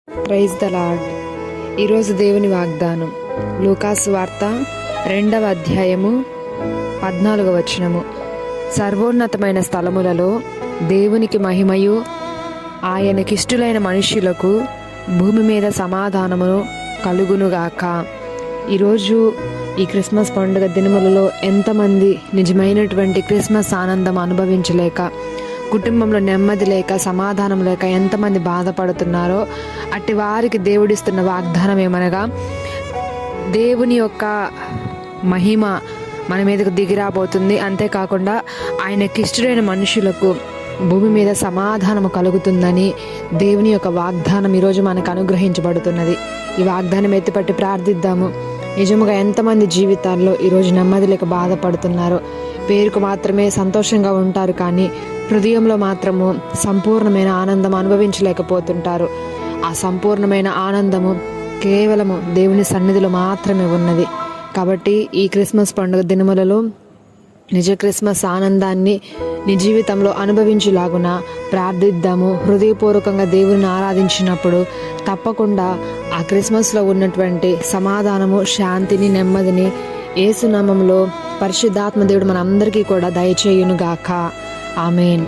Praise the lord. ఈరోజు దేవుని వాగ్దానం లూకాసు వార్త 2వ అధ్యాయము 14వ వచనము. సర్వోన్నతమైన స్థలములలో దేవునికి మహిమయు, ఆయనకిష్టులైన మనుష్యులకు భూమి మీద సమాధానమును కలుగునుగాక. ఈరోజు ఈ క్రిస్మస్ పండుగ దినములలో ఎంతమంది నిజమైనటువంటి క్రిస్మస్ ఆనందం అనుభవించలేక, కుటుంబంలో నెమ్మది లేక, సమాధానం లేక ఎంతమంది బాధపడుతున్నారో అట్టి వారికి దేవుడిస్తున్న వాగ్దానం ఏమనగా, దేవుని యొక్క మహిమ మన మీదకు దిగిరాబోతుంది. అంతేకాకుండా ఆయనకిష్టులైన మనుషులకు భూమి మీద సమాధానము కలుగుతుందని దేవుని యొక్క వాగ్దానం ఈరోజు మనకు అనుగ్రహించబడుతున్నది. ఈ వాగ్దానం ఎత్తిపట్టి ప్రార్థిద్దాము. నిజముగా ఎంతమంది జీవితాల్లో ఈరోజు నెమ్మది లేక బాధపడుతున్నారో, పేరుకు మాత్రమే సంతోషంగా ఉంటారు కానీ హృదయంలో మాత్రము సంపూర్ణమైన ఆనందం అనుభవించలేకపోతుంటారు. ఆ సంపూర్ణమైన ఆనందము కేవలము దేవుని సన్నిధిలో మాత్రమే ఉన్నది. కాబట్టి ఈ క్రిస్మస్ పండుగ దినములలో నిజ క్రిస్మస్ ఆనందాన్ని నీ జీవితంలో అనుభవించులాగున ప్రార్థిద్దాము. హృదయపూర్వకంగా దేవుని ఆరాధించినప్పుడు తప్పకుండా ఆ క్రిస్మస్లో ఉన్నటువంటి సమాధానము, శాంతిని, నెమ్మదిని యేసు నామములో పరిశుద్ధాత్మ దేవుడు మనందరికీ కూడా దయచేయునుగాక. ఆమేన్.